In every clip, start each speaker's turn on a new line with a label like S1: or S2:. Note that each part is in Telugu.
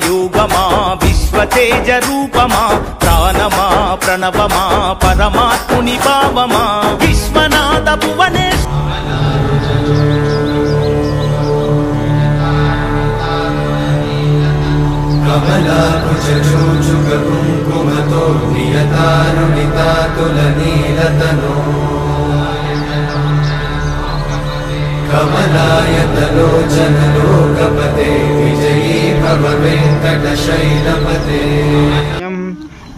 S1: యోగమా విశ్వతేజ రూపమా ప్రాణమా ప్రణవమా పరమాత్ముని భావమా విశ్వనాథ భువనేశ్
S2: कमलाकुचूचुककुङ्कुमतो नियतानुनितातुलनीलतनो कमलायतलोचनलोकपते विजयी भव वेङ्कटशैलपते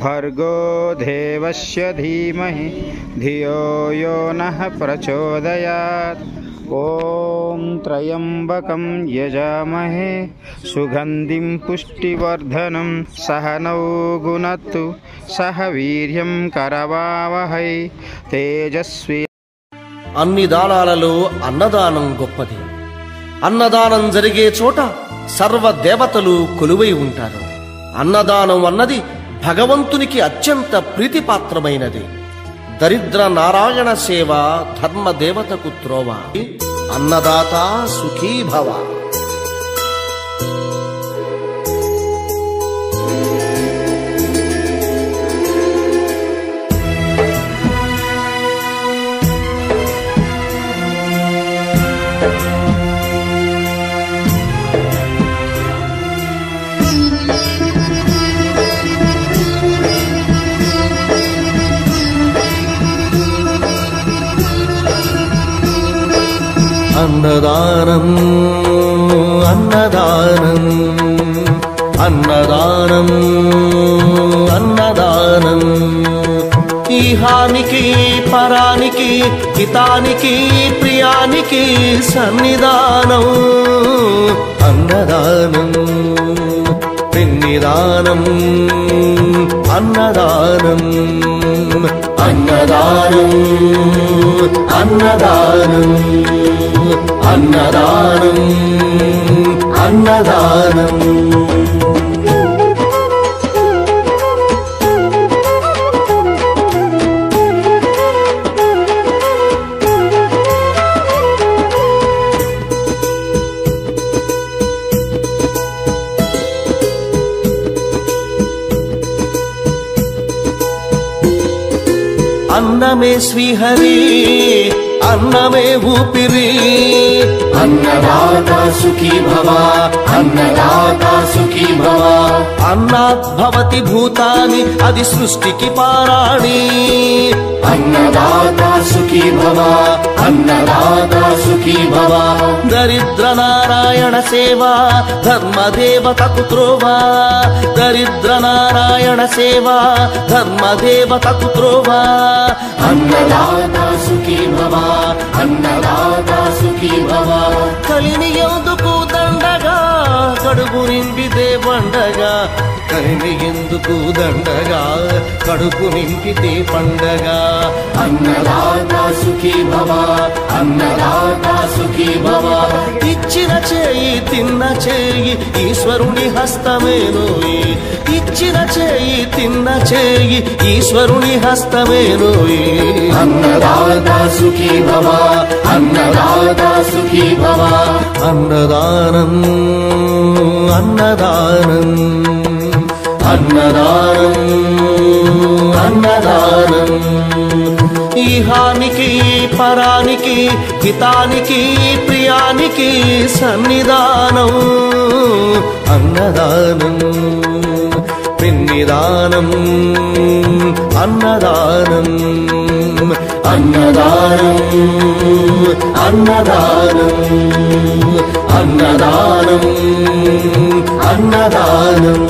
S3: भर्गो देवस्य धीमहि धियो यो नः प्रचोदयात् ओम त्रयंबकं यजामहे सुगंधिं पुष्टिवर्धनं सह नौ गुणत्तु सह वीर्यं करवावहै तेजस्वी
S4: అన్ని దానాలలో అన్నదానం గొప్పది. అన్నదానం జరిగే చోట సర్వ దేవతలు కొలువై ఉంటారు. అన్నదానం అన్నది భగవంతునికి అత్యంత ప్రీతిపాత్రమైనది. దరిద్ర నారాయణ సేవ ధర్మ దేవతకు త్రోవ. అన్నదాత సుఖీ భవ. అన్నదానం అన్నదానం అన్నదానం అన్నదానం ఈహానికి పరానికి హితానికి ప్రియానికి సన్నిధానం అన్నదానం పిన్నిదానం అన్నదానం అన్నదానం అన్నదానం అన్నదానం అన్నదానం అన్నమే శ్రీహరి అన్నమే ఊపిరి అన్నదాత సుఖీ భవ అన్నదాత సుఖీ భవ అన్నాత్ భవతి భూతాని అది సృష్టికి పారాణి అన్నదాత సుఖీ భవ అన్నదాత సుఖీ భవ దరిద్ర నారాయణ సేవ ధర్మ దేవతకు త్రోవ దరిద్ర నారాయణ సేవ ధర్మ దేవతకు త్రోవ అన్నదాత సుఖీ భవ అన్నదాత సుఖీ భవ కలిని ఎందుకు దండగా కడుపు నింపితే పండగా కలిని ఎందుకు దండగా కడుపు నింపితే పండగ అన్నదాత సుఖీ భవ అన్నదాత సుఖీ భవ ఇచ్చిన చేయి తిన్న చేయి ఈశ్వరుని హస్తమేనోయి ఇచ్చిన చేయి తిన్న చేయి ఈశ్వరుని హస్తమేనోయి అన్నదాత సుఖీ భవ అన్నదాత సుఖీ భవ అన్నదానం అన్నదానం అన్నదానం అన్నదానం ఈహానికి పరానికి హితానికి ప్రియానికి సన్నిధానం అన్నదానం పిన్నిదానం అన్నదానం అన్నదానం అన్నదానం అన్నదానం అన్నదానం